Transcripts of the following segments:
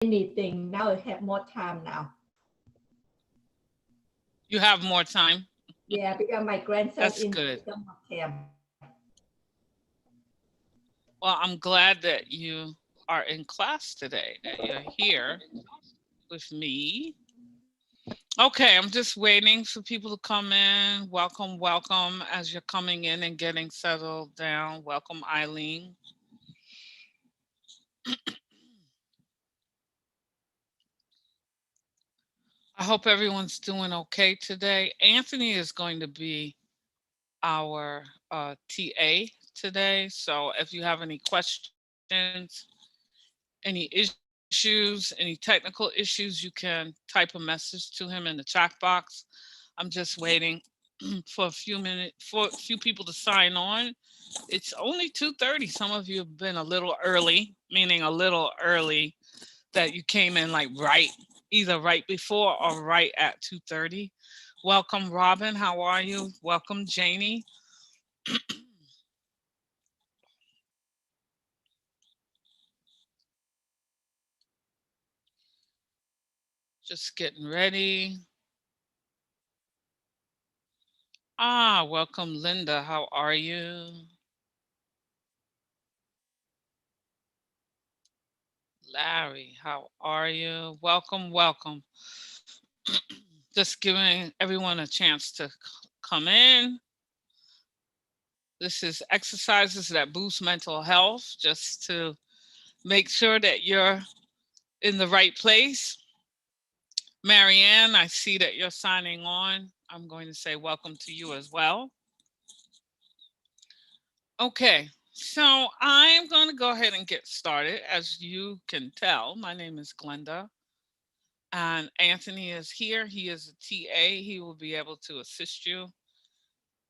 anything. Now I have more time now. You have more time. Yeah, because my grandson That's in good. summer camp. Well, I'm glad that you are in class today, that you're here with me. Okay, I'm just waiting for people to come in. Welcome, welcome as you're coming in and getting settled down. Welcome, Eileen. I hope everyone's doing okay today. Anthony is going to be our TA today. So if you have any questions, any issues, any technical issues, you can type a message to him in the chat box. I'm just waiting for a few minutes for a few people to sign on. It's only 2:30. Some of you have been a little early, meaning a little early that you came in like right, either right before or right at 2:30. Welcome, Robin. How are you? Welcome, Janie. Just getting ready. Ah, welcome, Linda. How are you? Larry, how are you? Welcome, welcome. Just giving everyone a chance to come in. This is exercises that boost mental health, just to make sure that you're in the right place. Marianne, I see that you're signing on. I'm going to say welcome to you as well. Okay, so I'm going to go ahead and get started. As you can tell, my name is Glenda, and Anthony is here. He is a TA. He will be able to assist you.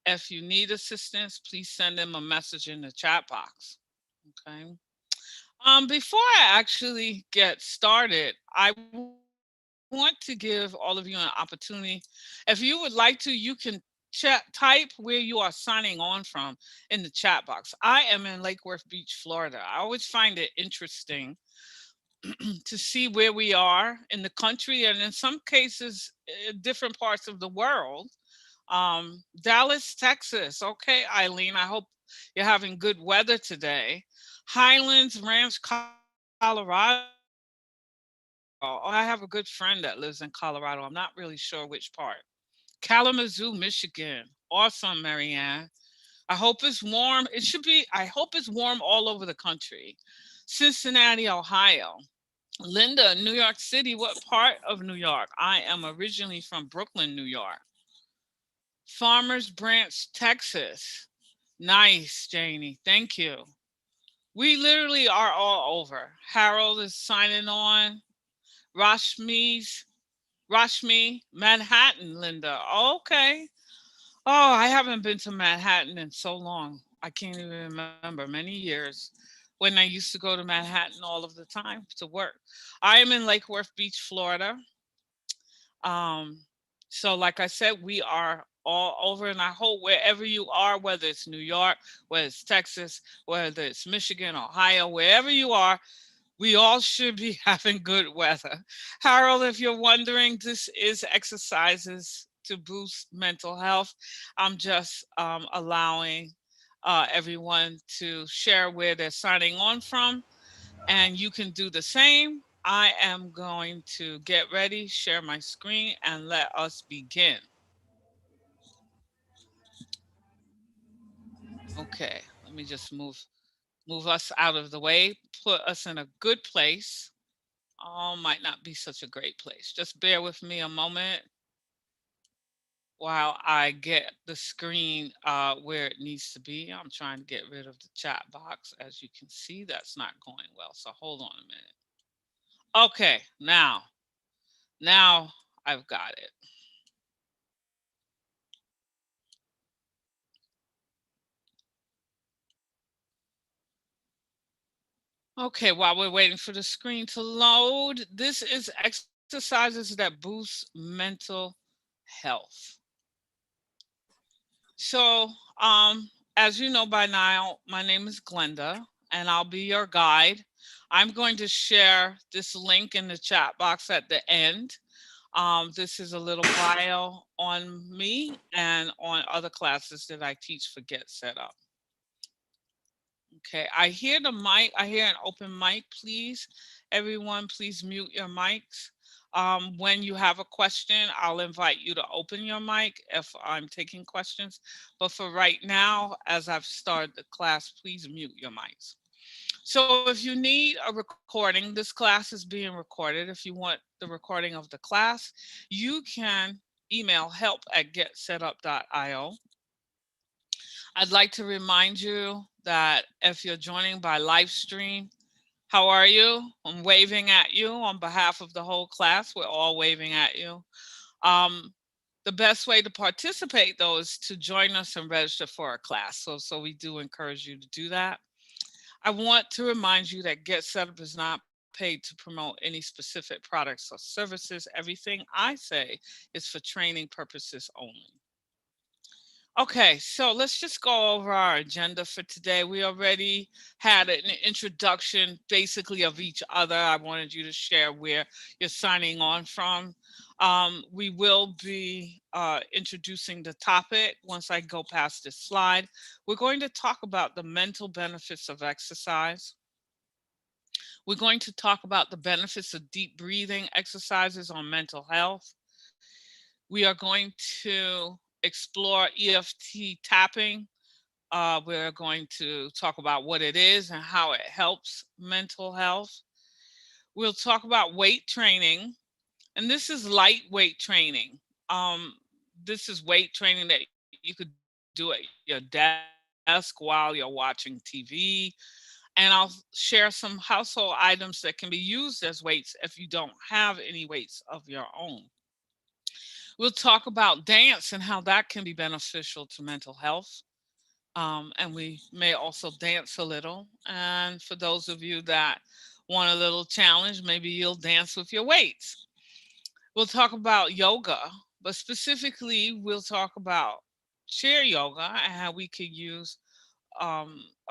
If you need assistance, please send him a message in the chat box. Okay. Before I actually get started, I want to give all of you an opportunity. If you would like to, you can type where you are signing on from in the chat box. I am in Lake Worth Beach, Florida. I always find it interesting to see where we are in the country and in some cases, different parts of the world. Dallas, Texas. Okay, Eileen, I hope you're having good weather today. Highlands Ranch, Colorado. Oh, I have a good friend that lives in Colorado. I'm not really sure which part. Kalamazoo, Michigan. Awesome, Marianne. I hope it's warm. It should be, I hope it's warm all over the country. Cincinnati, Ohio. Linda, New York City. What part of New York? I am originally from Brooklyn, New York. Farmers Branch, Texas. Nice, Janie. Thank you. We literally are all over. Harold is signing on. Rashmi's Rashmi, Manhattan, Linda. Okay. Oh, I haven't been to Manhattan in so long. I can't even remember many years when I used to go to Manhattan all of the time to work. I am in Lake Worth Beach, Florida. Um, so, like I said, we are all over, and I hope wherever you are, whether it's New York, whether it's Texas, whether it's Michigan, Ohio, wherever you are, we all should be having good weather. Harold, if you're wondering, this is exercises to boost mental health. I'm just allowing everyone to share where they're signing on from, and you can do the same. I am going to get ready, share my screen, and let us begin. Okay, let me just move us out of the way, put us in a good place. Oh, might not be such a great place. Just bear with me a moment while I get the screen where it needs to be. I'm trying to get rid of the chat box. As you can see, that's not going well. So hold on a minute. Okay, now I've got it. Okay, while we're waiting for the screen to load, this is exercises that boost mental health. So, as you know by now, my name is Glenda, and I'll be your guide. I'm going to share this link in the chat box at the end. This is a little bio on me and on other classes that I teach for Get Set Up. Okay, I hear the mic. I hear an open mic, please. Everyone, please mute your mics. When you have a question, I'll invite you to open your mic if I'm taking questions. But for right now, as I've started the class, please mute your mics. So if you need a recording, this class is being recorded. If you want the recording of the class, you can email help@getsetup.io. I'd like to remind you that if you're joining by live stream, how are you? I'm waving at you on behalf of the whole class. We're all waving at you. The best way to participate, though, is to join us and register for a class. So we do encourage you to do that. I want to remind you that Get Set Up is not paid to promote any specific products or services. Everything I say is for training purposes only. Okay, so let's just go over our agenda for today. We already had an introduction basically of each other. I wanted you to share where you're signing on from. We will be introducing the topic once I go past this slide. We're going to talk about the mental benefits of exercise. We're going to talk about the benefits of deep breathing exercises on mental health. We are going to explore EFT tapping. We're going to talk about what it is and how it helps mental health. We'll talk about weight training, and this is lightweight training. This is weight training that you could do at your desk while you're watching TV. And I'll share some household items that can be used as weights if you don't have any weights of your own. We'll talk about dance and how that can be beneficial to mental health. And we may also dance a little. And for those of you that want a little challenge, maybe you'll dance with your weights. We'll talk about yoga, but specifically, we'll talk about chair yoga and how we could use a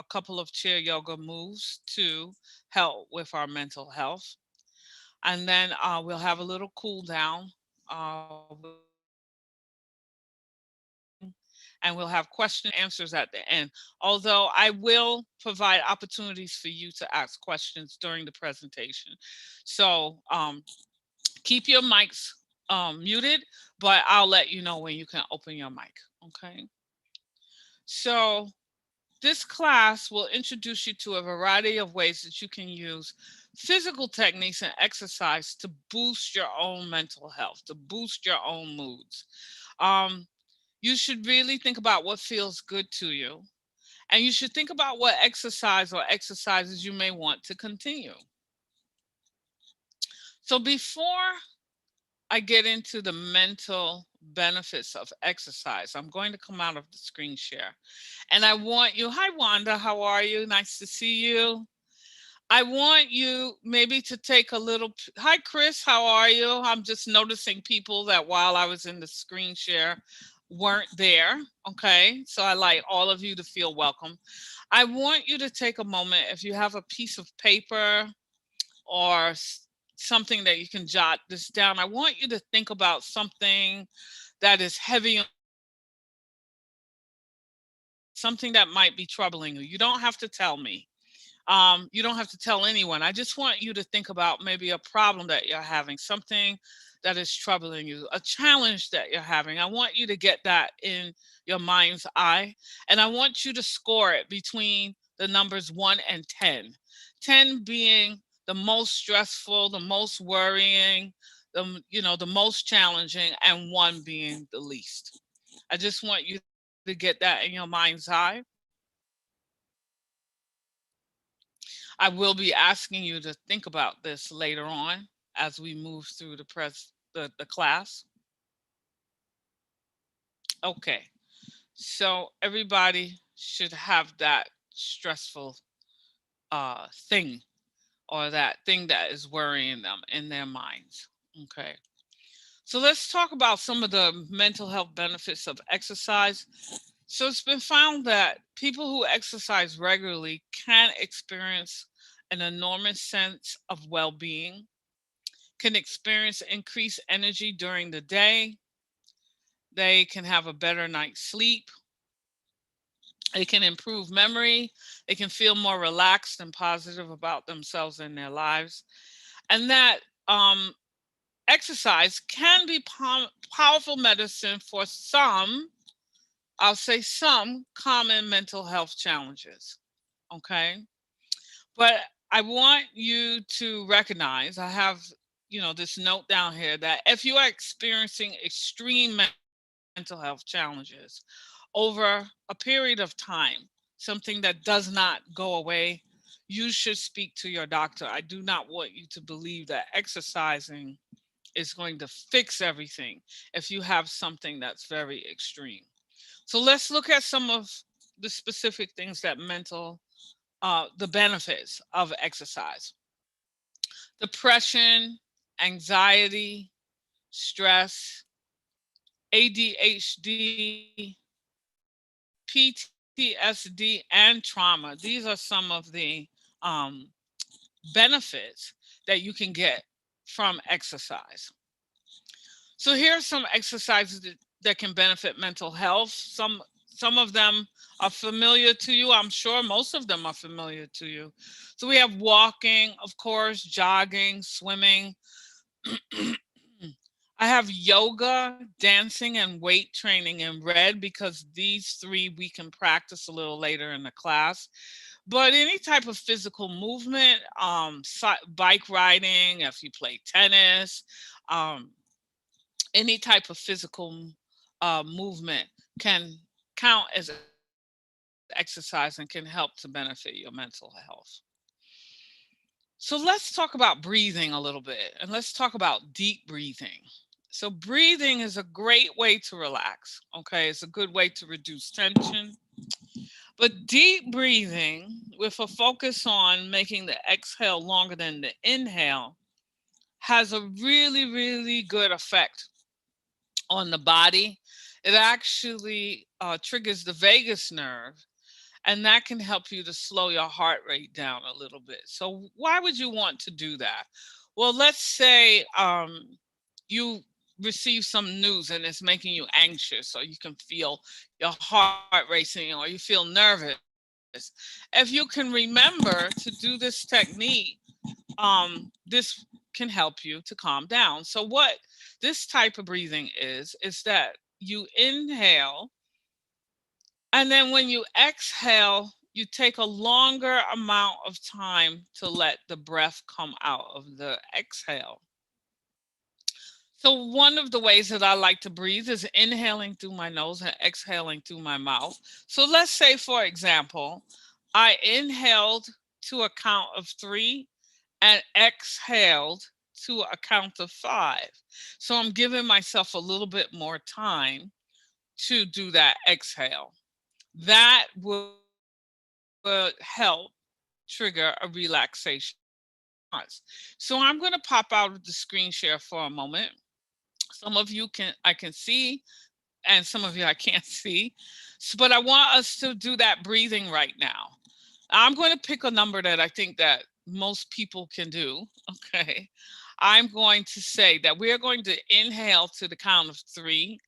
couple of chair yoga moves to help with our mental health. And then we'll have a little cool down. And we'll have question answers at the end. Although I will provide opportunities for you to ask questions during the presentation. So keep your mics muted, but I'll let you know when you can open your mic, okay? So this class will introduce you to a variety of ways that you can use physical techniques and exercise to boost your own mental health, to boost your own moods. You should really think about what feels good to you. And you should think about what exercise or exercises you may want to continue. So before I get into the mental benefits of exercise, I'm going to come out of the screen share. And I want you, hi Wanda, how are you? Nice to see you. I want you maybe to take a little, hi Chris, how are you? I'm just noticing people that while I was in the screen share weren't there, okay? So I like all of you to feel welcome. I want you to take a moment, if you have a piece of paper or something that you can jot this down. I want you to think about something that is heavy, something that might be troubling you. You don't have to tell me. You don't have to tell anyone. I just want you to think about maybe a problem that you're having, something that is troubling you, a challenge that you're having. I want you to get that in your mind's eye, and I want you to score it between the numbers 1 and 10. 10 being the most stressful, the most worrying, the most challenging, and 1 being the least. I just want you to get that in your mind's eye. I will be asking you to think about this later on as we move through the class. Okay, so everybody should have that stressful thing or that thing that is worrying them in their minds. Okay, so let's talk about some of the mental health benefits of exercise. So it's been found that people who exercise regularly can experience an enormous sense of well-being, can experience increased energy during the day. They can have a better night's sleep. They can improve memory. They can feel more relaxed and positive about themselves and their lives. And that exercise can be powerful medicine for some, I'll say some common mental health challenges. Okay. But I want you to recognize, I have, this note down here that if you are experiencing extreme mental health challenges over a period of time, something that does not go away, you should speak to your doctor. I do not want you to believe that exercising is going to fix everything if you have something that's very extreme. So let's look at some of the specific things that the benefits of exercise: depression, anxiety, stress, ADHD, PTSD, and trauma. These are some of the um, benefits that you can get from exercise. So here are some exercises that can benefit mental health. Some of them are familiar to you. I'm sure most of them are familiar to you. So we have walking, of course, jogging, swimming. I have yoga, dancing, and weight training in red because these three we can practice a little later in the class. But any type of physical movement, bike riding, if you play tennis, um, any type of physical movement can count as exercise and can help to benefit your mental health. So let's talk about breathing a little bit, and let's talk about deep breathing. So breathing is a great way to relax. Okay, it's a good way to reduce tension. But deep breathing with a focus on making the exhale longer than the inhale has a really, really good effect on the body. It actually triggers the vagus nerve, and that can help you to slow your heart rate down a little bit. So, why would you want to do that? Well, let's say you receive some news and it's making you anxious, or you can feel your heart racing, or you feel nervous. If you can remember to do this technique, this can help you to calm down. So, what this type of breathing is that you inhale, and then when you exhale, you take a longer amount of time to let the breath come out of the exhale. So, one of the ways that I like to breathe is inhaling through my nose and exhaling through my mouth. So, let's say, for example, I inhaled to a count of 3 and exhaled to a count of 5. So, I'm giving myself a little bit more time to do that exhale. That would help trigger a relaxation response. So I'm going to pop out of the screen share for a moment. Some of you I can see, and some of you I can't see. But I want us to do that breathing right now. I'm going to pick a number that I think that most people can do. Okay. I'm going to say that we're going to inhale to the count of 3,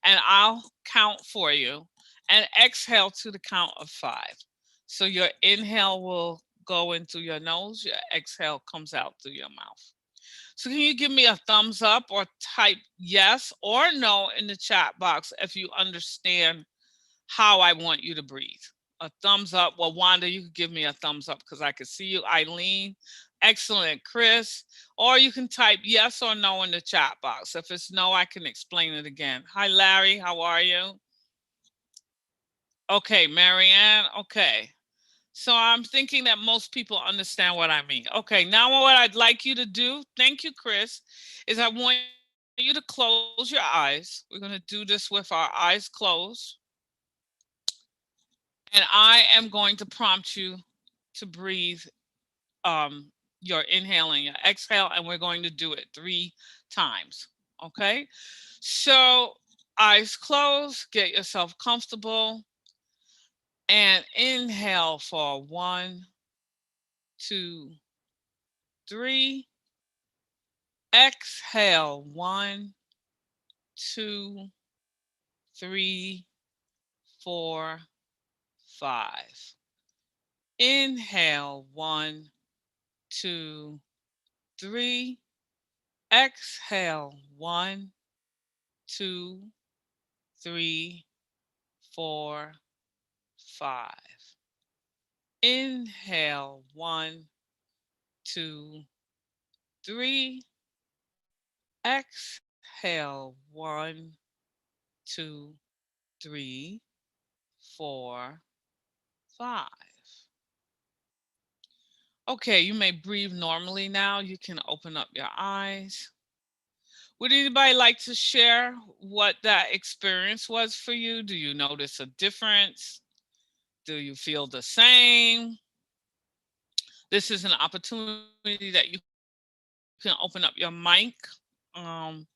and I'll count for you, and exhale to the count of 5. So your inhale will go in through your nose, your exhale comes out through your mouth. So can you give me a thumbs up or type yes or no in the chat box if you understand how I want you to breathe? A thumbs up. Well, Wanda, you can give me a thumbs up because I can see you. Eileen, excellent. Chris, or you can type yes or no in the chat box. If it's no, I can explain it again. Hi, Larry. How are you? Okay, Marianne. Okay. So I'm thinking that most people understand what I mean. Okay, now what I'd like you to do, thank you, Chris, is I want you to close your eyes. We're going to do this with our eyes closed. And I am going to prompt you to breathe your inhale and your exhale, and we're going to do it 3 times. Okay, so eyes closed, get yourself comfortable, and inhale for 1, 2, 3. Exhale, 1, 2, 3, 4, 5. Inhale, 1, 2, 3. Exhale, 1, 2, 3, 4, 5. Inhale, 1, 2, 3. Exhale, 1, 2, 3, 4, 5. Okay, you may breathe normally now. You can open up your eyes. Would anybody like to share what that experience was for you? Do you notice a difference? Do you feel the same? This is an opportunity that you can open up your mic. Unmute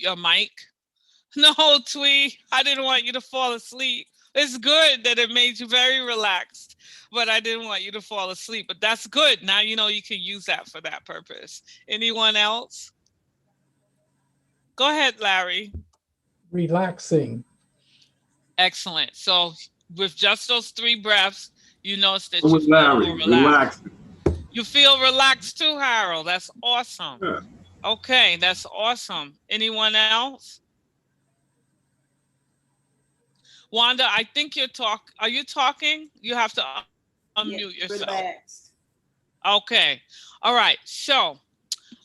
your mic. No, Twee, I didn't want you to fall asleep. It's good that it made you very relaxed, but I didn't want you to fall asleep. But that's good. Now you know you can use that for that purpose. Anyone else? Go ahead, Larry. Relaxing. Excellent. So with just those 3 breaths, you notice that you With feel Larry, more relaxed. relaxing. You feel relaxed too, Harold. That's awesome. Yeah. Okay, that's awesome. Anyone else? Wanda, I think are you talking? You have to unmute yourself. Relaxed. Okay. All right. So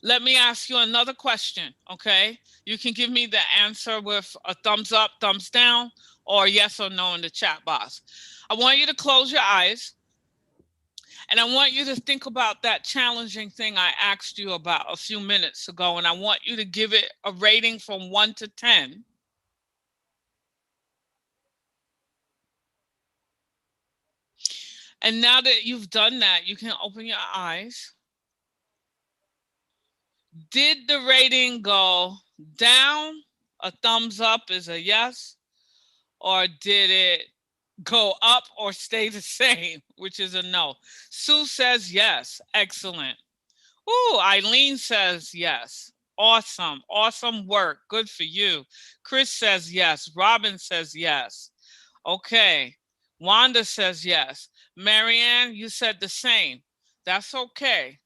let me ask you another question. Okay. You can give me the answer with a thumbs up, thumbs down, or yes or no in the chat box. I want you to close your eyes. And I want you to think about that challenging thing I asked you about a few minutes ago. And I want you to give it a rating from 1 to 10. And now that you've done that, you can open your eyes. Did the rating go down? A thumbs up is a yes. Or did it go up or stay the same, which is a no? Sue says yes. Excellent. Ooh, Eileen says yes. Awesome. Awesome work. Good for you. Chris says yes. Robin says yes. Okay. Wanda says yes. Marianne, you said the same. That's okay.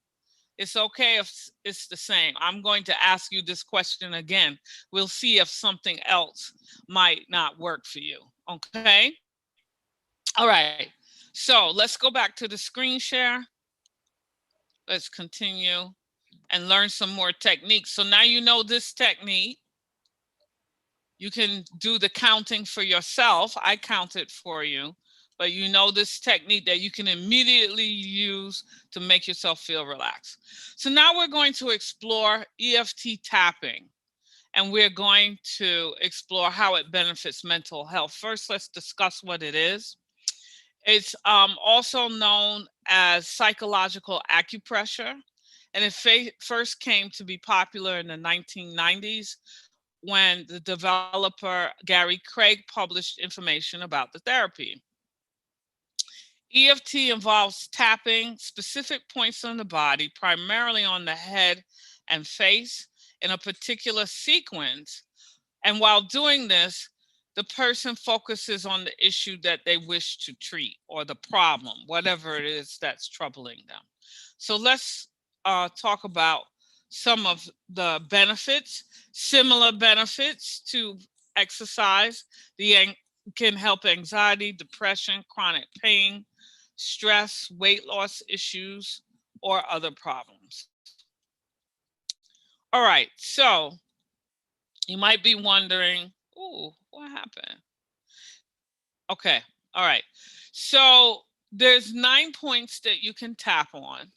It's okay if it's the same. I'm going to ask you this question again. We'll see if something else might not work for you. Okay. All right. So let's go back to the screen share. Let's continue and learn some more techniques. So now you know this technique. You can do the counting for yourself. I counted for you, but you know this technique that you can immediately use to make yourself feel relaxed. So now we're going to explore EFT tapping, and we're going to explore how it benefits mental health. First, let's discuss what it is. It's also known as psychological acupressure, and it first came to be popular in the 1990s when the developer Gary Craig published information about the therapy. EFT involves tapping specific points on the body, primarily on the head and face, in a particular sequence. And while doing this, the person focuses on the issue that they wish to treat or the problem, whatever it is that's troubling them. So let's talk about some of the benefits, similar benefits to exercise. Can help anxiety, depression, chronic pain, stress, weight loss issues, or other problems. All right, so you might be wondering, ooh, what happened? Okay, all right. So there's 9 points that you can tap on,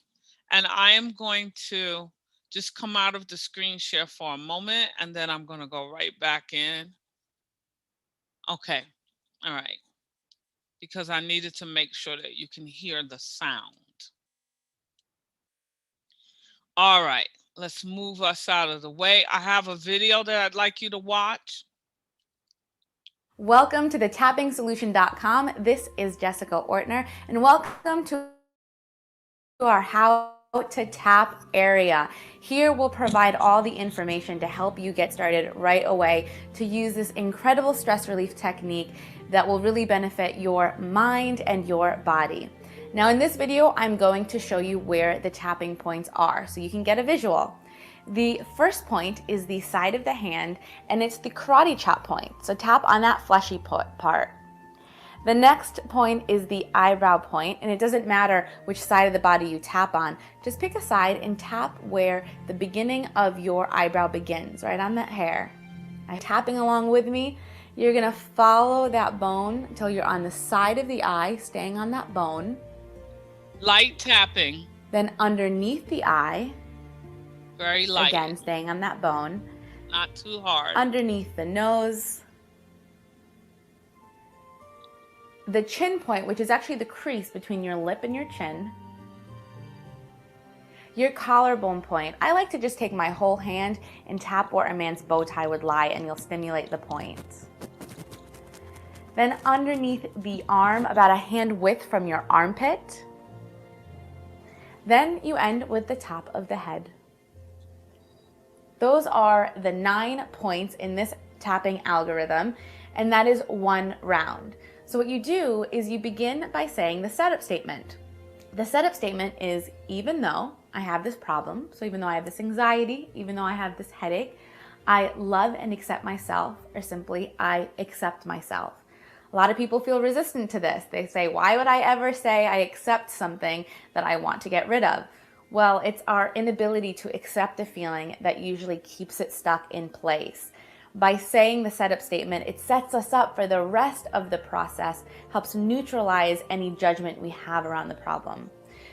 and I am going to just come out of the screen share for a moment, and then I'm going to go right back in. Okay, all right, because I needed to make sure that you can hear the sound. All right, let's move us out of the way. I have a video that I'd like you to watch. Welcome to the tappingsolution.com. This is Jessica Ortner, and welcome to our How to Tap area. Here we'll provide all the information to help you get started right away to use this incredible stress relief technique that will really benefit your mind and your body. Now in this video, I'm going to show you where the tapping points are so you can get a visual. The first point is the side of the hand, and it's the karate chop point. So tap on that fleshy part. The next point is the eyebrow point, and it doesn't matter which side of the body you tap on. Just pick a side and tap where the beginning of your eyebrow begins, right on that hair. Tapping along with me, you're gonna follow that bone until you're on the side of the eye, staying on that bone. Light tapping. Then underneath the eye. Very light. Again, staying on that bone. Not too hard. Underneath the nose. The chin point, which is actually the crease between your lip and your chin. Your collarbone point. I like to just take my whole hand and tap where a man's bow tie would lie, and you'll stimulate the point. Then underneath the arm, about a hand width from your armpit. Then you end with the top of the head. Those are the 9 points in this tapping algorithm, and that is 1 round. So what you do is you begin by saying the setup statement. The setup statement is, even though I have this problem, so even though I have this anxiety, even though I have this headache, I love and accept myself, or simply, I accept myself. A lot of people feel resistant to this. They say, why would I ever say I accept something that I want to get rid of? Well, it's our inability to accept a feeling that usually keeps it stuck in place. By saying the setup statement, it sets us up for the rest of the process, helps neutralize any judgment we have around the problem.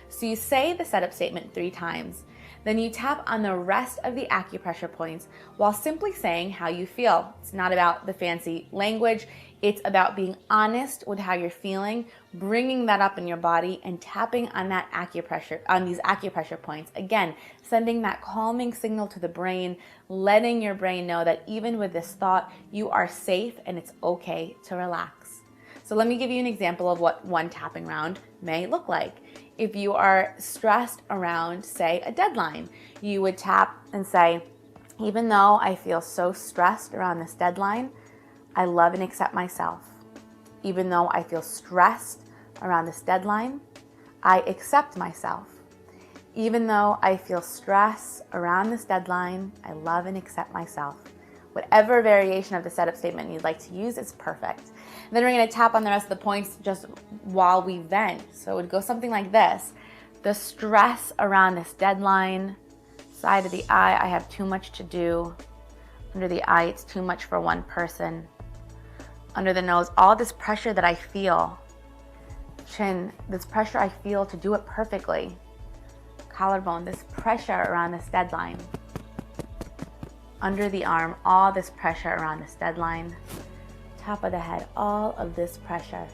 So you say the setup statement 3 times, then you tap on the rest of the acupressure points while simply saying how you feel. It's not about the fancy language. It's about being honest with how you're feeling, bringing that up in your body and tapping on that acupressure, on these acupressure points. Again, sending that calming signal to the brain, letting your brain know that even with this thought, you are safe and it's okay to relax. So let me give you an example of what one tapping round may look like. If you are stressed around, say, a deadline, you would tap and say, even though I feel so stressed around this deadline, I love and accept myself. Even though I feel stressed around this deadline, I accept myself. Even though I feel stress around this deadline, I love and accept myself. Whatever variation of the setup statement you'd like to use is perfect. Then we're going to tap on the rest of the points just while we vent. So it would go something like this. The stress around this deadline, side of the eye, I have too much to do. Under the eye, it's too much for one person. Under the nose, all this pressure that I feel. Chin, this pressure I feel to do it perfectly. Collarbone, this pressure around this deadline. Under the arm, all this pressure around this deadline. Top of the head, all of this pressure.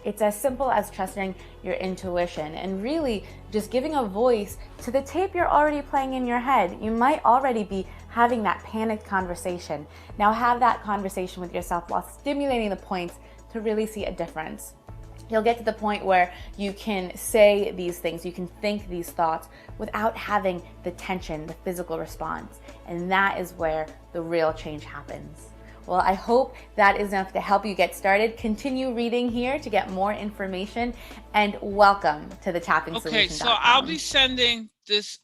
It's as simple as trusting your intuition and really just giving a voice to the tape you're already playing in your head. You might already be having that panicked conversation. Now have that conversation with yourself while stimulating the points to really see a difference. You'll get to the point where you can say these things, you can think these thoughts without having the tension, the physical response. And that is where the real change happens. Well, I hope that is enough to help you get started. Continue reading here to get more information, and welcome to the tappingsolution.com. Okay, so I'll be sending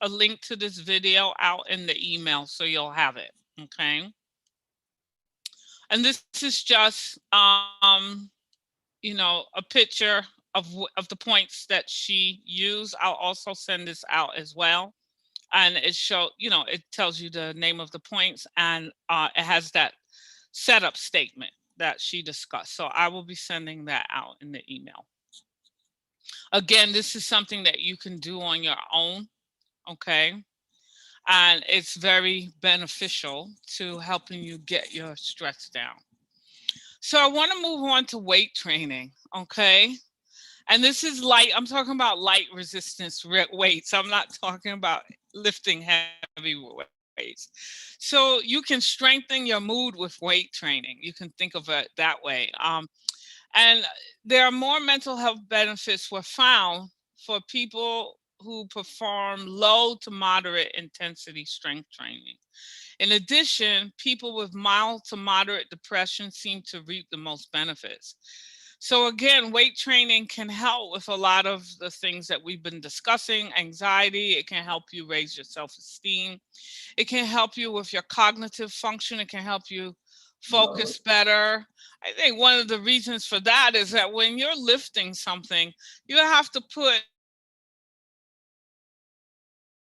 a link to this video out in the email so you'll have it, okay? And this is just, you know, a picture of the points that she used. I'll also send this out as well. And it it tells you the name of the points, and it has that setup statement that she discussed. So I will be sending that out in the email. Again, this is something that you can do on your own, okay? And it's very beneficial to helping you get your stress down. So I want to move on to weight training, okay? And this is light, I'm talking about light resistance weights. I'm not talking about lifting heavy weights. So you can strengthen your mood with weight training. You can think of it that way. And there are more mental health benefits were found for people who perform low to moderate intensity strength training. In addition, people with mild to moderate depression seem to reap the most benefits. So again, weight training can help with a lot of the things that we've been discussing: anxiety. It can help you raise your self-esteem. It can help you with your cognitive function. It can help you focus better. I think one of the reasons for that is that when you're lifting something, you have to put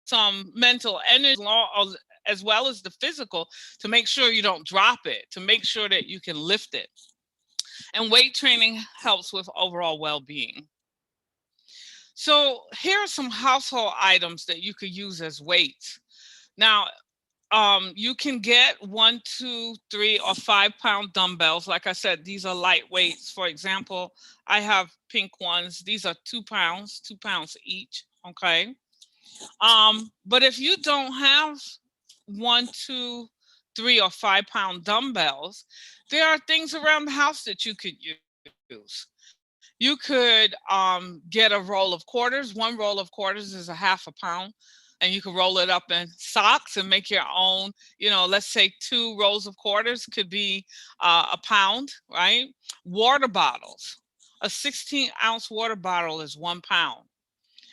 some mental energy as well as the physical to make sure you don't drop it, to make sure that you can lift it. And weight training helps with overall well-being. So here are some household items that you could use as weights. Now, you can get 1, 2, 3, or 5 pound dumbbells. Like I said, these are light weights. For example, I have pink ones. These are 2 pounds each. Okay. But if you don't have 1, 2, 3, or 5 pound dumbbells, there are things around the house that you could use. You could get a roll of quarters. 1 roll of quarters is a ½ pound. And you can roll it up in socks and make your own, let's say 2 rolls of quarters could be a pound, right? Water bottles. A 16-ounce water bottle is 1 pound.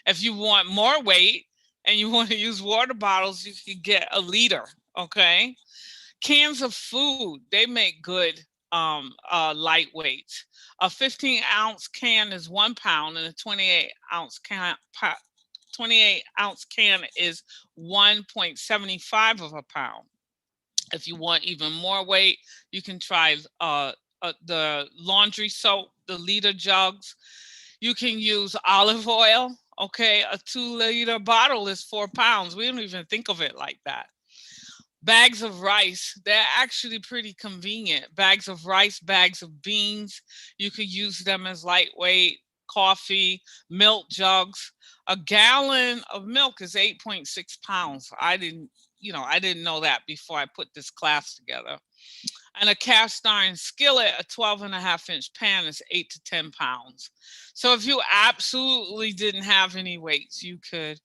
If you want more weight and you want to use water bottles, you can get a liter, okay? Cans of food, they make good lightweight. A 15-ounce can is 1 pound, and a 28-ounce can is 1.75 of a pound. If you want even more weight, you can try the laundry soap, the liter jugs. You can use olive oil. Okay, a 2-liter bottle is 4 pounds. We don't even think of it like that. Bags of rice, they're actually pretty convenient. Bags of rice, bags of beans, you could use them as lightweight. Coffee, milk jugs. A gallon of milk is 8.6 pounds. I didn't know that before I put this class together. And a cast iron skillet, a 12.5-inch pan, is 8 to 10 pounds. So if you absolutely didn't have any weights, you could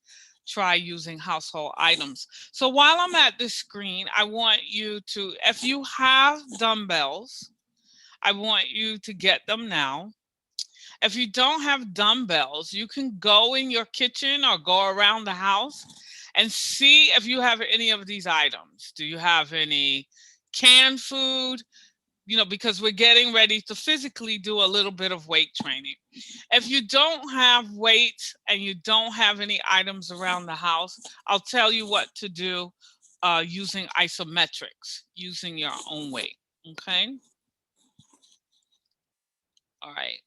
try using household items. So while I'm at this screen, I want you to, if you have dumbbells, I want you to get them now. If you don't have dumbbells, you can go in your kitchen or go around the house and see if you have any of these items. Do you have any canned food? Because we're getting ready to physically do a little bit of weight training. If you don't have weights and you don't have any items around the house, I'll tell you what to do using isometrics, using your own weight, okay? All right.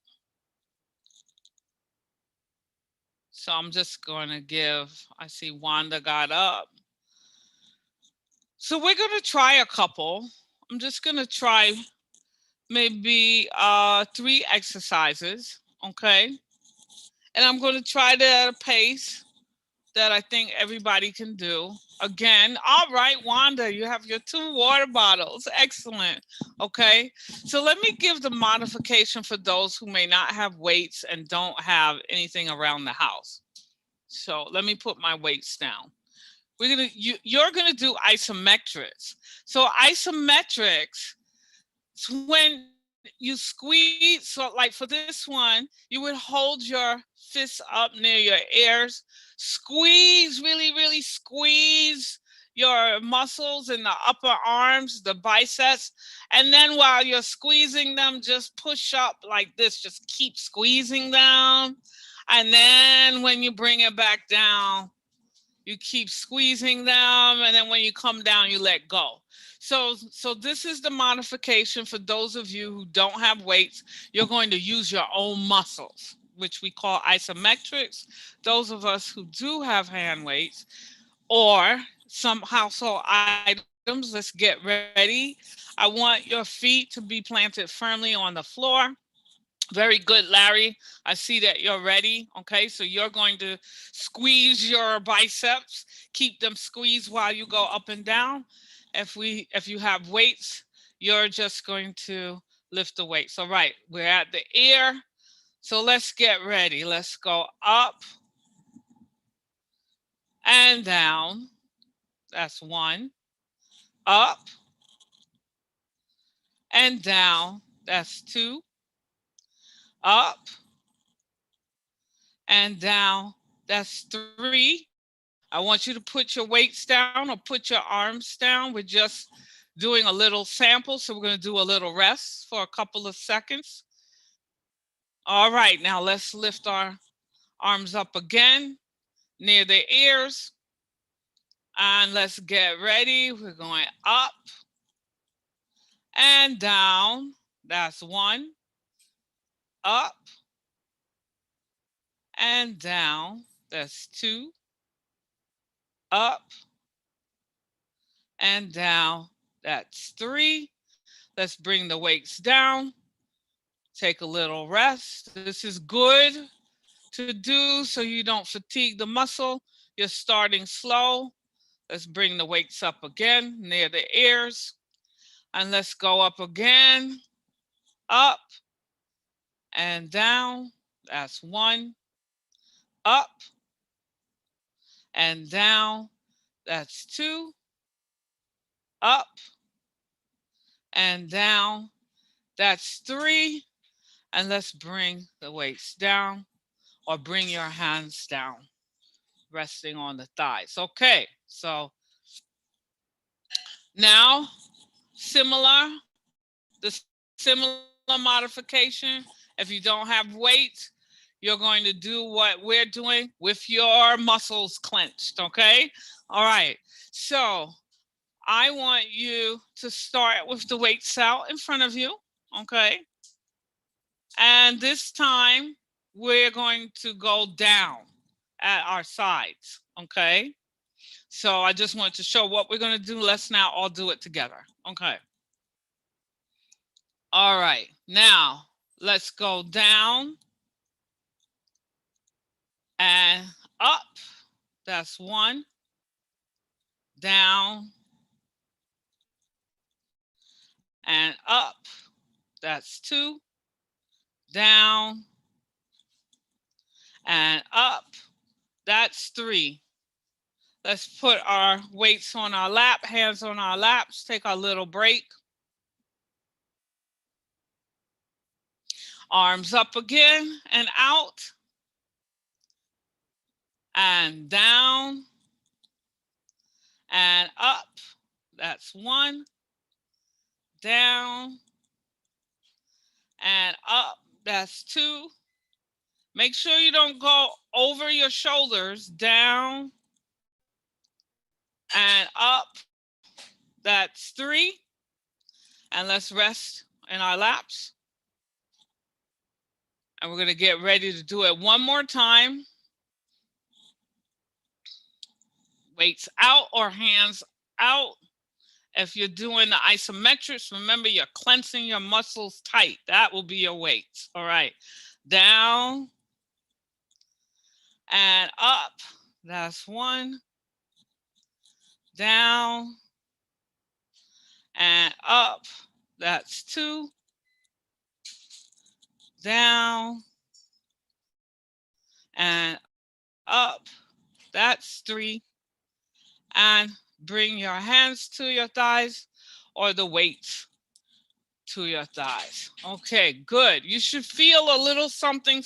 So I'm just going to I see Wanda got up. So we're going to try a couple. I'm just going to try maybe 3 exercises, okay? And I'm going to try it at a pace that I think everybody can do. Again, all right, Wanda, you have your 2 water bottles. Excellent. Okay, so let me give the modification for those who may not have weights and don't have anything around the house. So let me put my weights down. You're gonna do isometrics. So isometrics, when you squeeze, so like for this one, you would hold your fists up near your ears, squeeze, really, really squeeze your muscles in the upper arms, the biceps. And then while you're squeezing them, just push up like this, just keep squeezing down. And then when you bring it back down, you keep squeezing them. And then when you come down, you let go. So this is the modification for those of you who don't have weights. You're going to use your own muscles, which we call isometrics. Those of us who do have hand weights or some household items, let's get ready. I want your feet to be planted firmly on the floor. Very good, Larry. I see that you're ready. Okay, so you're going to squeeze your biceps. Keep them squeezed while you go up and down. If you have weights, you're just going to lift the weights. All right, we're at the ear. So let's get ready. Let's go up and down. That's 1. Up and down. That's 2. Up and down. That's 3. I want you to put your weights down or put your arms down. We're just doing a little sample, so we're going to do a little rest for a couple of seconds. All right, now let's lift our arms up again near the ears. And let's get ready. We're going up and down. That's 1. Up and down. That's 2. Up and down. That's 3. Let's bring the weights down. Take a little rest. This is good to do so you don't fatigue the muscle. You're starting slow. Let's bring the weights up again near the ears. And let's go up again. Up and down. That's 1. Up and down. That's 2. Up and down. That's 3. And let's bring the weights down or bring your hands down, resting on the thighs. Okay, so now the similar modification. If you don't have weight, you're going to do what we're doing with your muscles clenched, okay? All right, so I want you to start with the weights out in front of you, okay? And this time, we're going to go down at our sides, okay? So I just wanted to show what we're going to do. Let's now all do it together, okay? All right, now let's go down and up. That's 1. Down and up. That's 2. Down and up. That's 3. Let's put our weights on our lap, hands on our laps, take our little break. Arms up again and out and down and up. That's 1. Down and up. That's 2. Make sure you don't go over your shoulders. Down and up. That's 3. And let's rest in our laps. And we're going to get ready to do it one more time. Weights out or hands out. If you're doing the isometrics, remember you're clenching your muscles tight. That will be your weights. All right. Down and up. That's 1. Down and up. That's 2. Down and up. That's 3. And bring your hands to your thighs or the weights to your thighs. Okay, good. You should feel a little something,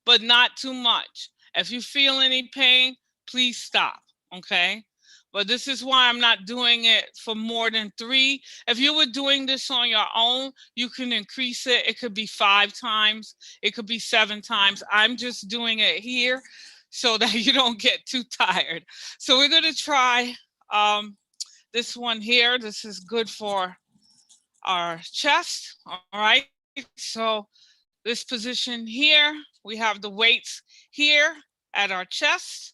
but not too much. If you feel any pain, please stop, okay? But this is why I'm not doing it for more than 3. If you were doing this on your own, you can increase it. It could be 5 times. It could be 7 times. I'm just doing it here so that you don't get too tired. So we're going to try this one here. This is good for our chest. All right. So this position here, we have the weights here at our chest.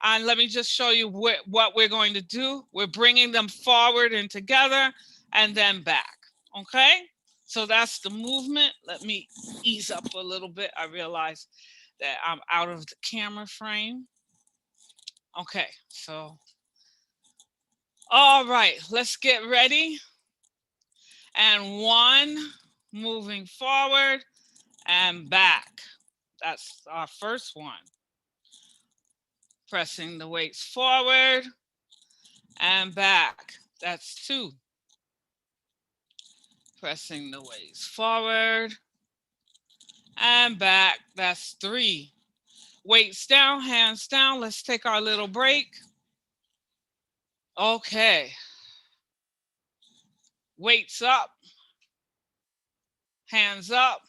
And let me just show you what we're going to do. We're bringing them forward and together and then back. Okay. So that's the movement. Let me ease up a little bit. I realize that I'm out of the camera frame. Okay, so, all right, let's get ready. And 1, moving forward and back. That's our first one. Pressing the weights forward and back. That's 2. Pressing the weights forward and back. That's 3. Weights down, hands down. Let's take our little break. Okay. Weights up. Hands up.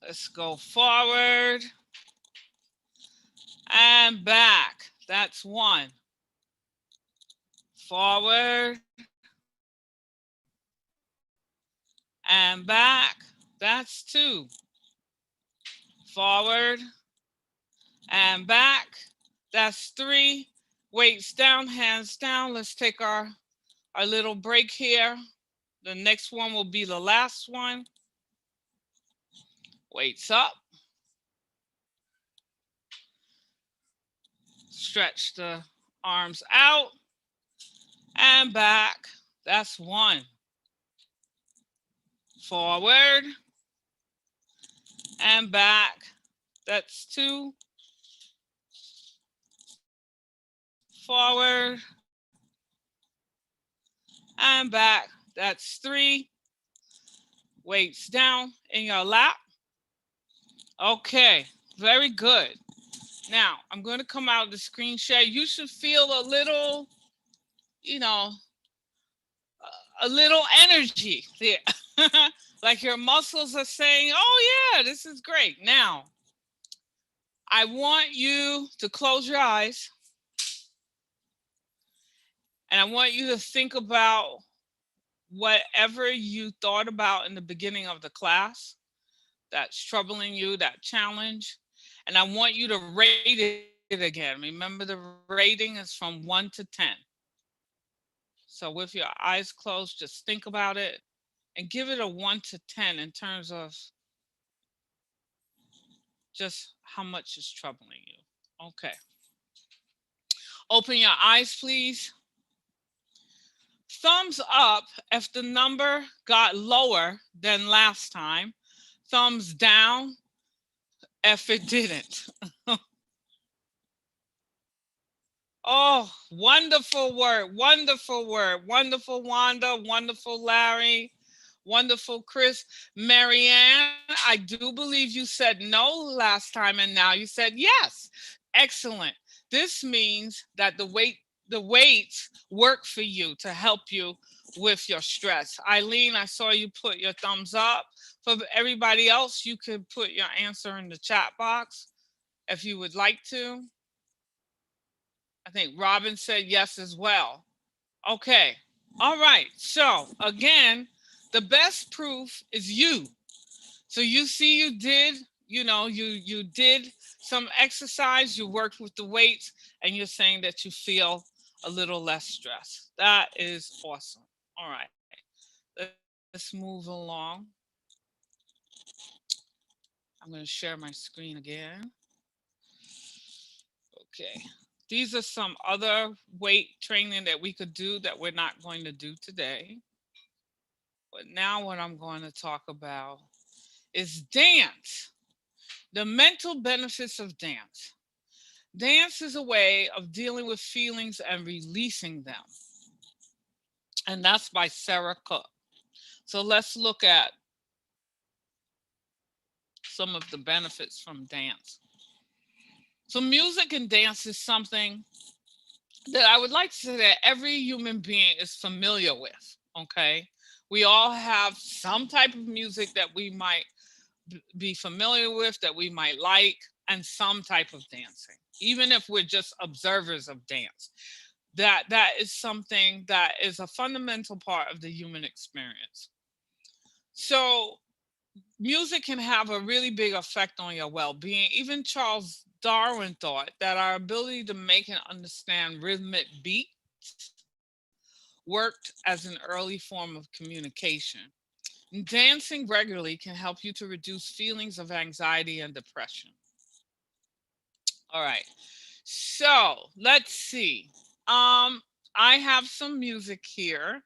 Let's go forward and back. That's 1. Forward and back. That's 2. Forward and back. That's 3. Weights down, hands down. Let's take our little break here. The next one will be the last one. Weights up. Stretch the arms out and back. That's 1. Forward and back. That's 2. Forward and back. That's 3. Weights down in your lap. Okay, very good. Now, I'm going to come out of the screen share. You should feel a little, a little energy there. Like your muscles are saying, oh yeah, this is great. Now, I want you to close your eyes. And I want you to think about whatever you thought about in the beginning of the class that's troubling you, that challenge. And I want you to rate it again. Remember, the rating is from 1 to 10. So with your eyes closed, just think about it and give it a 1 to 10 in terms of just how much is troubling you. Okay. Open your eyes, please. Thumbs up if the number got lower than last time. Thumbs down if it didn't. Oh, wonderful word, wonderful word. Wonderful Wanda, wonderful Larry, wonderful Chris. Marianne, I do believe you said no last time and now you said yes. Excellent. This means that the weights work for you to help you with your stress. Eileen, I saw you put your thumbs up. For everybody else, you could put your answer in the chat box if you would like to. I think Robin said yes as well. Okay. All right. So again, the best proof is you. So you see you did, you did some exercise, you worked with the weights, and you're saying that you feel a little less stress. That is awesome. All right. Let's move along. I'm going to share my screen again. Okay. These are some other weight training that we could do that we're not going to do today. But now what I'm going to talk about is dance. The mental benefits of dance. Dance is a way of dealing with feelings and releasing them. And that's by Sarah Cook. So let's look at some of the benefits from dance. So music and dance is something that I would like to say that every human being is familiar with, okay? We all have some type of music that we might be familiar with, that we might like, and some type of dancing, even if we're just observers of dance. That is something that is a fundamental part of the human experience. So music can have a really big effect on your well-being. Even Charles Darwin thought that our ability to make and understand rhythmic beats worked as an early form of communication. Dancing regularly can help you to reduce feelings of anxiety and depression. All right, so let's see. I have some music here.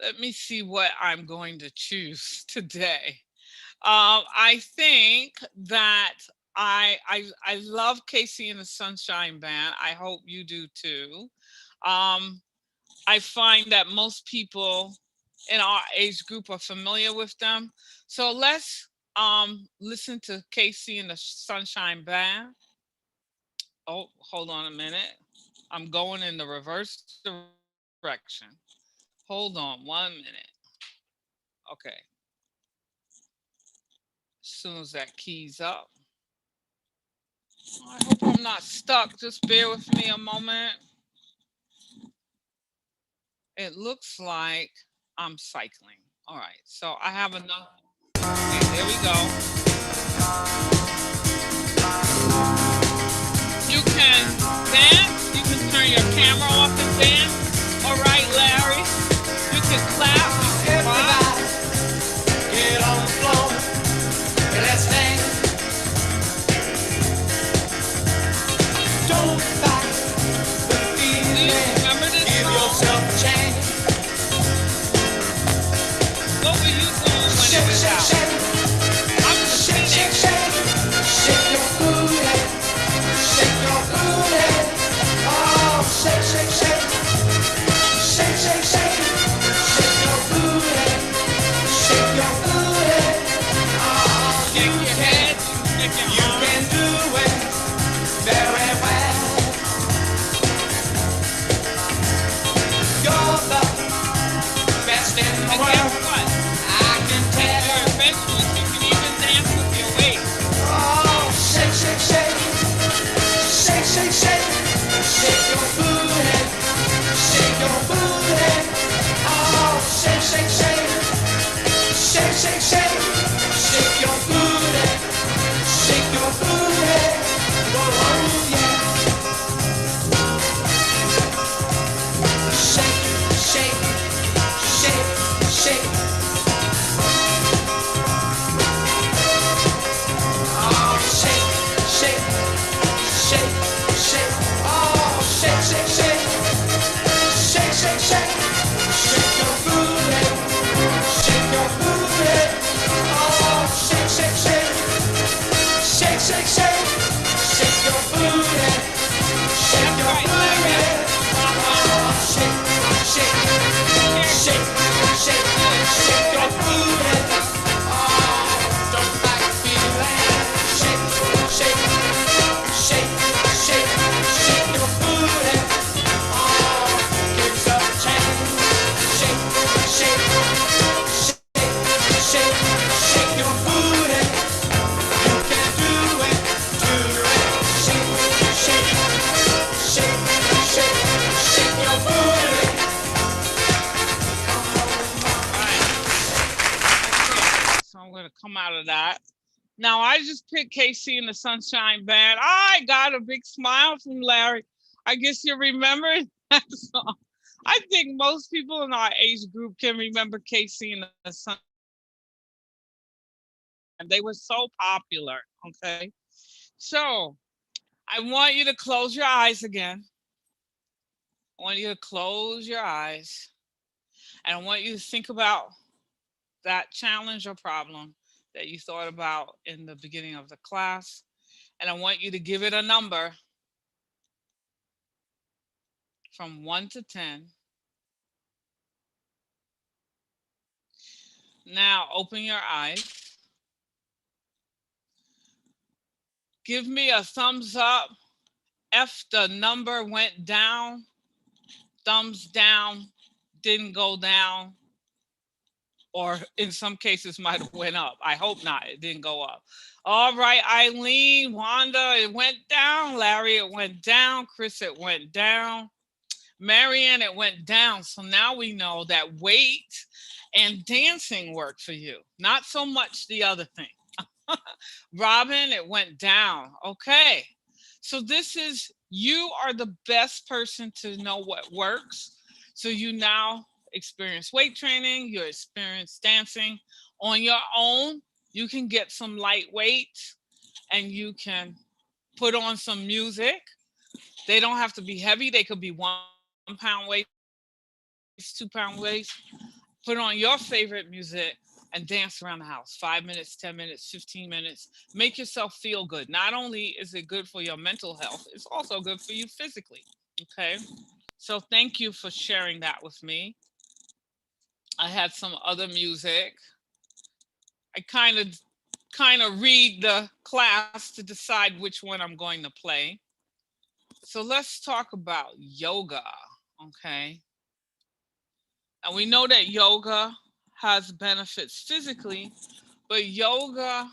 Let me see what I'm going to choose today. I think that I love Casey and the Sunshine Band. I hope you do too. I find that most people in our age group are familiar with them. So let's listen to Casey and the Sunshine Band. Oh, hold on a minute. I'm going in the reverse direction. Hold on 1 minute. Okay. As soon as that keys up. I hope I'm not stuck. Just bear with me a moment. It looks like I'm cycling. All right, so I have enough. Okay, there we go. You can dance. You can turn your camera off and dance. All right, Larry. You can clap. You can rock. Get on the floor. Let's dance. Don't fight the feeling. Do you remember this Give song? yourself a chance. What were you doing when it Shake, was shake, out? shake. I'm just Shake, shake, shake. Shake your booty. Shake your booty. Oh, shake, shake, shake. Shake, shake, shake. Shake your booty. Shake your booty. Oh, shake your head. Shake your you arms. can do it very well. You're the best in the And world. guess what? I can tell. You're adventurous. You can even dance with your weight. Oh, shake, shake, shake. Shake, shake, shake. Shake your booty. Shake your booty. Oh, shake, shake, shake. Shake, shake, shake. Shake your booty. Shake your booty. Whoa, oh, yeah. Shake, shake, shake, shake. Oh, shake, shake, shake, shake. Oh, shake, shake, shake. Shake, shake, shake. Shake your booty. Shake your booty. Oh, shake, shake, shake. Shake, shake, shake. Shake your booty. Shake your booty. Oh, shake, shake, shake, shake, shake your booty. Oh, don't fight the feeling. Shake, shake, shake, shake, shake your booty. Oh, give yourself a chance. Shake, shake, shake, shake, shake your booty. You can do it, do it. Shake, shake, shake, shake, shake your booty. So I'm going to come out of that. Now, I just picked Casey and the Sunshine Band. I got a big smile from Larry. I guess you remember that song. I think most people in our age group can remember Casey and the Sunshine. They were so popular, okay? So I want you to close your eyes again. I want you to close your eyes. And I want you to think about that challenge or problem that you thought about in the beginning of the class. And I want you to give it a number from 1 to 10. Now open your eyes. Give me a thumbs up if the number went down, thumbs down, didn't go down, or in some cases might have went up. I hope not, it didn't go up. All right, Eileen, Wanda, it went down. Larry, it went down. Chris, it went down. Marianne, it went down. So now we know that weight and dancing work for you, not so much the other thing. Robin, it went down. Okay, so this is, you are the best person to know what works. So you now experience weight training, you experience dancing on your own. You can get some light weights and you can put on some music. They don't have to be heavy. They could be 1 pound weights, 2 pound weights. Put on your favorite music and dance around the house. 5 minutes, 10 minutes, 15 minutes. Make yourself feel good. Not only is it good for your mental health, it's also good for you physically. Okay. So thank you for sharing that with me. I had some other music. I kind of read the class to decide which one I'm going to play. So let's talk about yoga. Okay. And we know that yoga has benefits physically, but yoga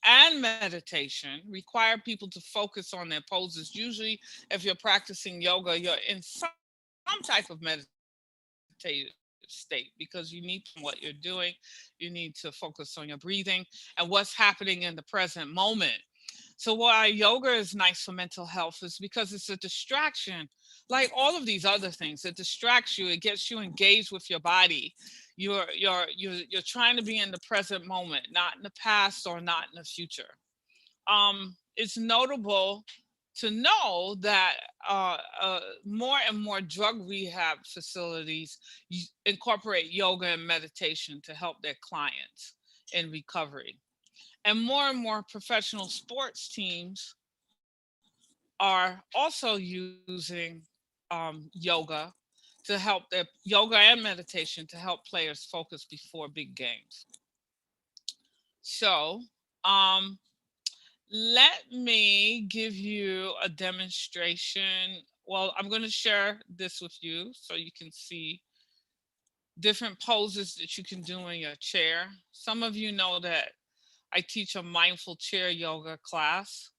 and meditation require people to focus on their poses. Usually, if you're practicing yoga, you're in some type of meditative state because you need what you're doing. You need to focus on your breathing and what's happening in the present moment. So why yoga is nice for mental health is because it's a distraction. Like all of these other things, it distracts you. It gets you engaged with your body. You're trying to be in the present moment, not in the past or not in the future. It's notable to know that more and more drug rehab facilities incorporate yoga and meditation to help their clients in recovery. And more professional sports teams are also using yoga to help their yoga and meditation to help players focus before big games. So let me give you a demonstration. Well, I'm going to share this with you so you can see different poses that you can do in your chair. Some of you know that I teach a mindful chair yoga class.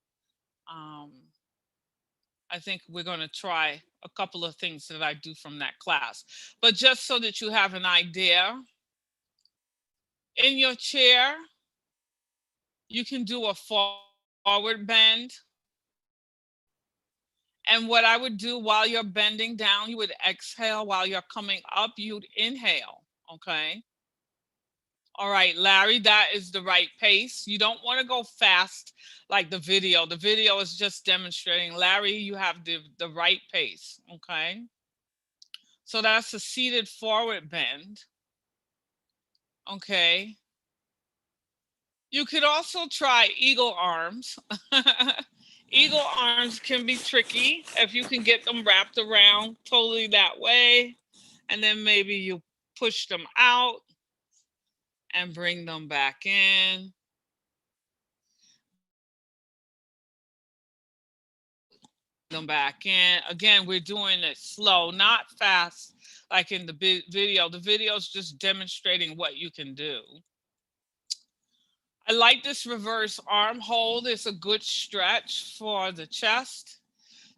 I think we're going to try a couple of things that I do from that class. But just so that you have an idea, in your chair, you can do a forward bend. And what I would do while you're bending down, you would exhale. While you're coming up, you'd inhale, okay? All right, Larry, that is the right pace. You don't want to go fast like the video. The video is just demonstrating. Larry, you have the right pace, okay? So that's a seated forward bend, okay? You could also try eagle arms. Eagle arms can be tricky if you can get them wrapped around totally that way. And then maybe you push them out and bring them back in. Them back in. Again, we're doing it slow, not fast like in the video. The video is just demonstrating what you can do. I like this reverse arm hold. It's a good stretch for the chest.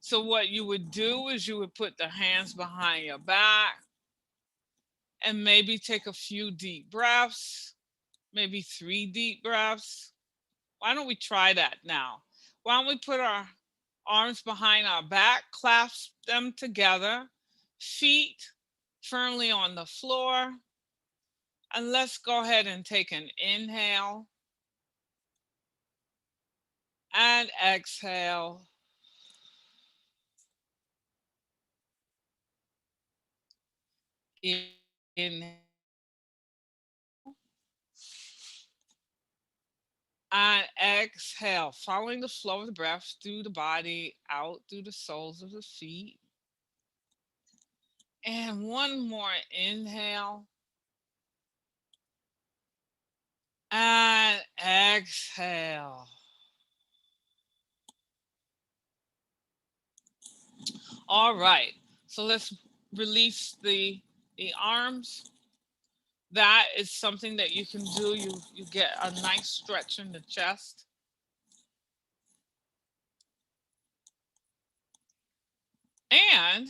So what you would do is you would put the hands behind your back and maybe take a few deep breaths, maybe 3 deep breaths. Why don't we try that now? Why don't we put our arms behind our back, clasp them together, feet firmly on the floor. And let's go ahead and take an inhale and exhale. Inhale and exhale, following the flow of the breath through the body, out through the soles of the feet. And one more inhale. And exhale. All right, so let's release the arms. That is something that you can do. You get a nice stretch in the chest. And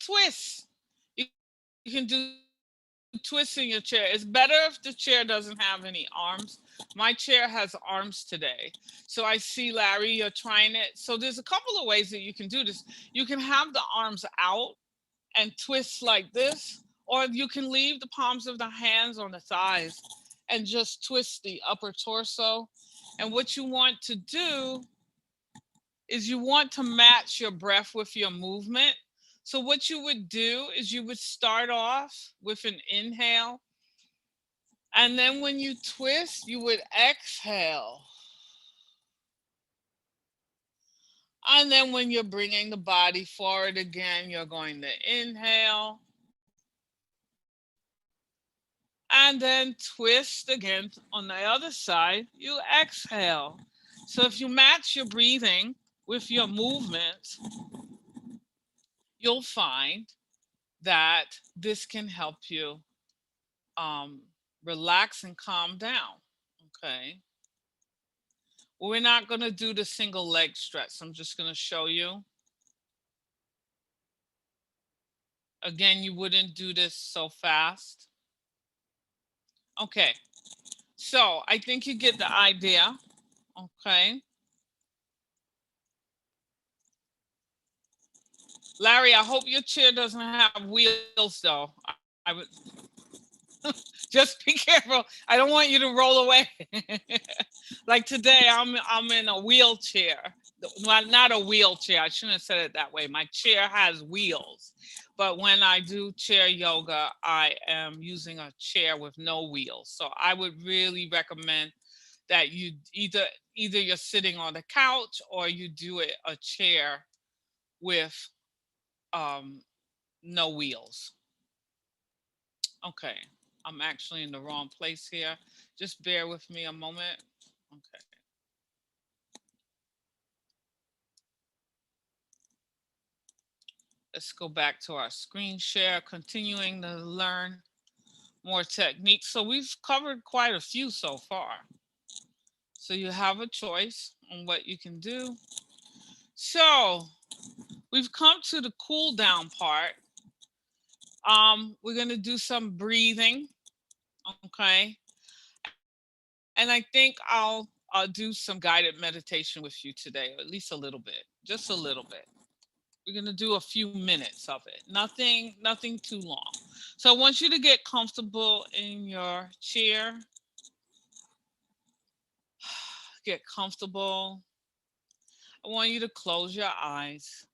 twist. You can do twists in your chair. It's better if the chair doesn't have any arms. My chair has arms today. So I see, Larry, you're trying it. So there's a couple of ways that you can do this. You can have the arms out and twist like this, or you can leave the palms of the hands on the thighs and just twist the upper torso. And what you want to do is you want to match your breath with your movement. So what you would do is you would start off with an inhale And then when you twist, you would exhale. And then when you're bringing the body forward again, you're going to inhale. And then twist again on the other side, you exhale. So if you match your breathing with your movements, you'll find that this can help you relax and calm down. Okay. We're not going to do the single leg stretch. I'm just going to show you. Again, you wouldn't do this so fast. Okay. So I think you get the idea. Okay. Larry, I hope your chair doesn't have wheels though. I would just be careful. I don't want you to roll away. Like today, I'm in a wheelchair. Well, not a wheelchair. I shouldn't have said it that way. My chair has wheels. But when I do chair yoga, I am using a chair with no wheels. So I would really recommend that you either you're sitting on the couch or you do it a chair with no wheels. Okay, I'm actually in the wrong place here. Just bear with me a moment. Okay. Let's go back to our screen share, continuing to learn more techniques. So we've covered quite a few so far. So you have a choice on what you can do. So we've come to the cool down part. We're going to do some breathing. Okay. And I think I'll do some guided meditation with you today, or at least a little bit, just a little bit. We're going to do a few minutes of it. Nothing too long. So I want you to get comfortable in your chair. Get comfortable. I want you to close your eyes.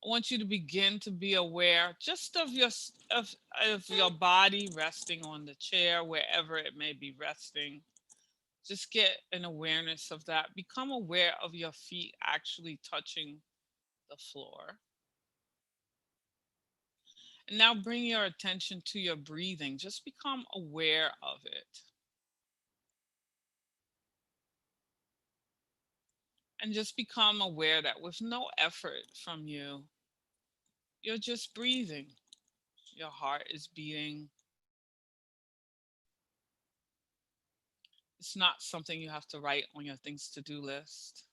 I want you to begin to be aware just of your body resting on the chair, wherever it may be resting. Just get an awareness of that. Become aware of your feet actually touching the floor. And now bring your attention to your breathing. Just become aware of it. And just become aware that with no effort from you, you're just breathing. Your heart is beating. It's not something you have to write on your things to do list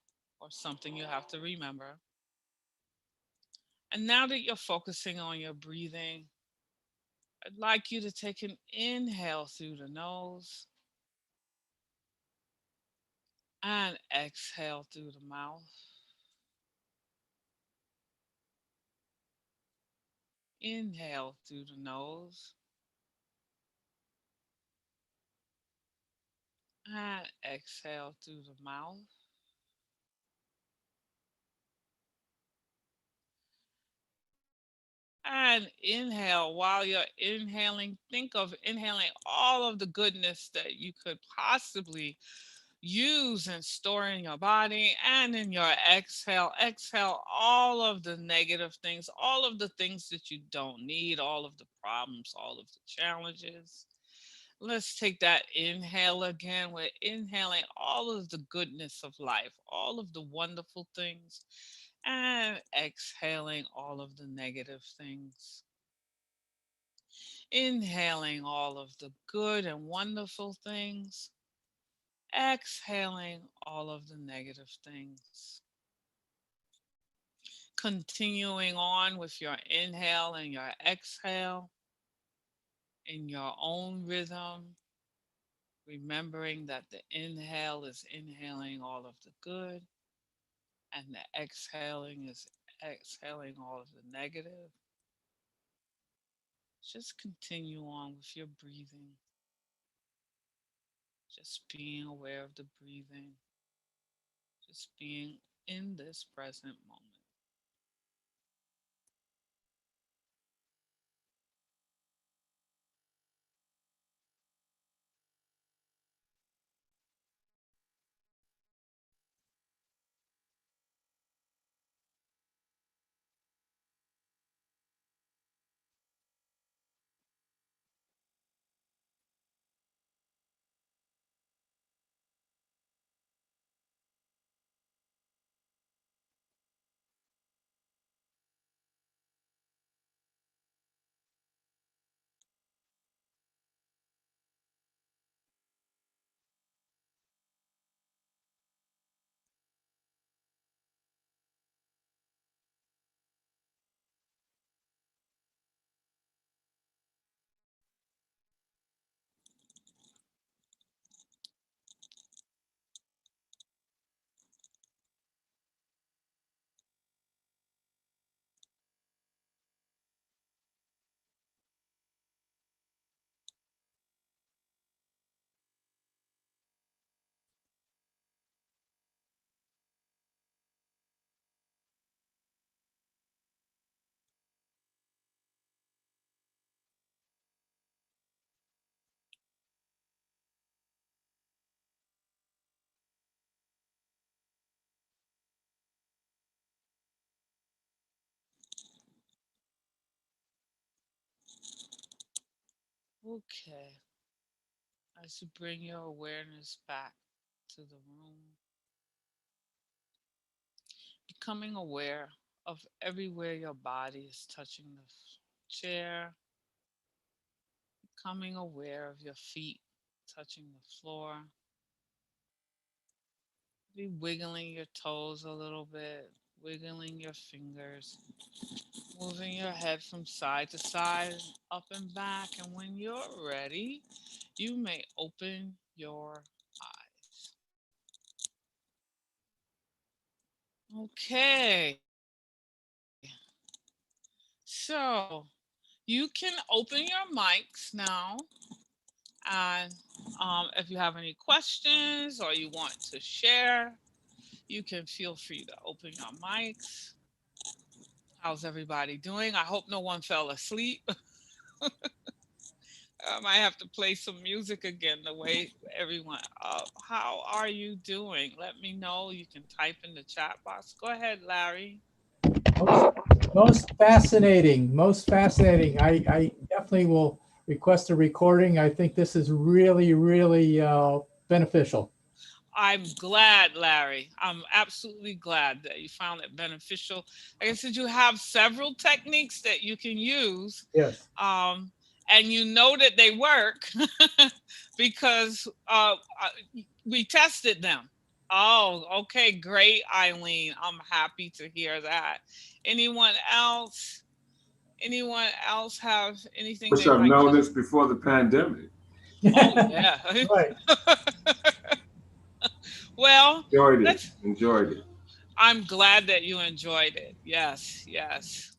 or something you have to remember. And now that you're focusing on your breathing, I'd like you to take an inhale through the nose and exhale through the mouth. Inhale through the nose and exhale through the mouth. And inhale. While you're inhaling, think of inhaling all of the goodness that you could possibly use and store in your body. And in your exhale, exhale all of the negative things, all of the things that you don't need, all of the problems, all of the challenges. Let's take that inhale again. We're inhaling all of the goodness of life, all of the wonderful things, and exhaling all of the negative things. Inhaling all of the good and wonderful things, exhaling all of the negative things. Continuing on with your inhale and your exhale in your own rhythm, remembering that the inhale is inhaling all of the good and the exhaling is exhaling all of the negative. Just continue on with your breathing. Just being aware of the breathing. Just being in this present moment. Okay. As you bring your awareness back to the room, becoming aware of everywhere your body is touching the chair, becoming aware of your feet touching the floor, be wiggling your toes a little bit, wiggling your fingers, moving your head from side to side, up and back. And when you're ready, you may open your eyes. Okay. So you can open your mics now. And if you have any questions or you want to share, you can feel free to open your mics. How's everybody doing? I hope no one fell asleep. I might have to play some music again to wake everyone up. How are you doing? Let me know. You can type in the chat box. Go ahead, Larry. Most fascinating, most fascinating. I definitely will request a recording. I think this is really, really beneficial. I'm glad, Larry. I'm absolutely glad that you found it beneficial. Like I said, you have several techniques that you can use. Yes. And you know that they work because we tested them. Oh, okay, great, Eileen. I'm happy to hear that. Anyone else? Anyone else have anything Wish they I've like known to? this before the pandemic. Oh yeah. Right. Well, Enjoyed it. let's. Enjoyed it. I'm glad that you enjoyed it. Yes, yes.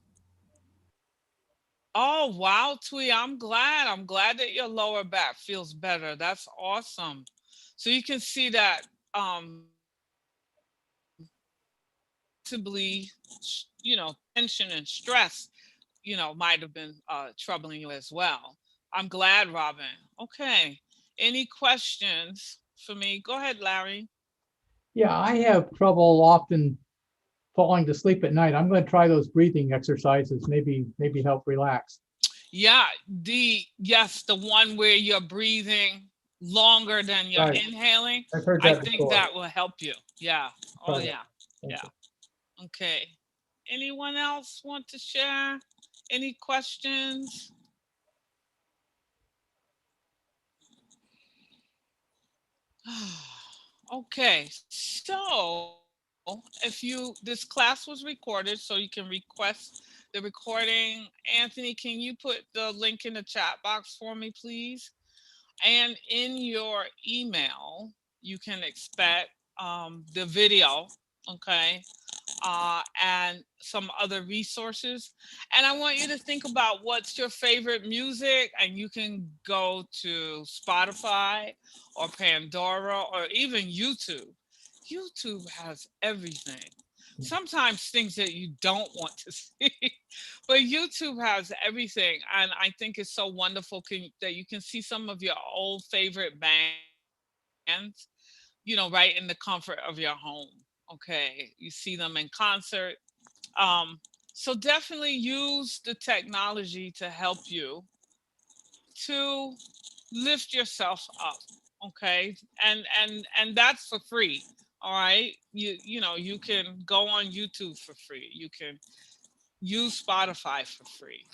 Oh wow, Twee, I'm glad. I'm glad that your lower back feels better. That's awesome. So you can see that possibly, tension and stress, might have been troubling you as well. I'm glad, Robin. Okay. Any questions for me? Go ahead, Larry. Yeah, I have trouble often falling to sleep at night. I'm going to try those breathing exercises, maybe help relax. Yeah, the one where you're breathing longer than you're Right. inhaling. I've heard I that think before. that will help you. Yeah. Oh Right. yeah. Thank Yeah. you. Okay. Anyone else want to share? Any questions? Okay, so if you this class was recorded, so you can request the recording. Anthony, can you put the link in the chat box for me, please? And in your email, you can expect the video, okay, and some other resources. And I want you to think about what's your favorite music, and you can go to Spotify or Pandora or even YouTube. YouTube has everything. Sometimes things that you don't want to see, but YouTube has everything. And I think it's so wonderful that you can see some of your old favorite bands, right in the comfort of your home. Okay. You see them in concert. Um, so definitely use the technology to help you to lift yourself up. Okay. And that's for free. All right. You can go on YouTube for free. You can use Spotify for free.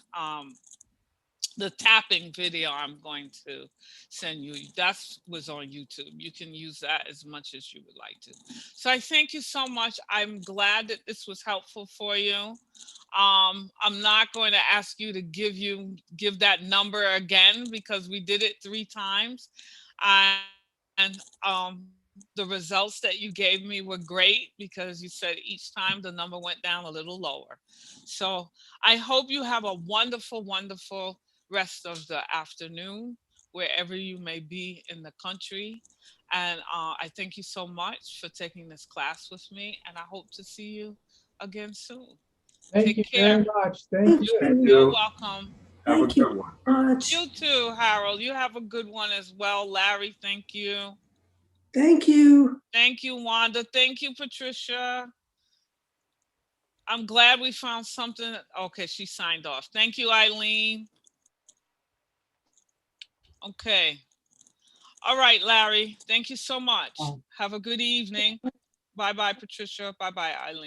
The tapping video I'm going to send you, that was on YouTube. You can use that as much as you would like to. So I thank you so much. I'm glad that this was helpful for you. I'm not going to ask you to give that number again because we did it 3 times. And the results that you gave me were great because you said each time the number went down a little lower. So I hope you have a wonderful, wonderful rest of the afternoon, wherever you may be in the country. And I thank you so much for taking this class with me, and I hope to see you again soon. Thank you Take care. very much. Thank you. Thank You're you. welcome. Have a Thank you good one. much. You too, Harold. You have a good one as well. Larry, thank you. Thank you. Thank you, Wanda. Thank you, Patricia. I'm glad we found something. Okay, she signed off. Thank you, Eileen. Okay. All right, Larry. Thank you so much. Oh. Have a good evening. Bye-bye, Patricia. Bye-bye, Eileen.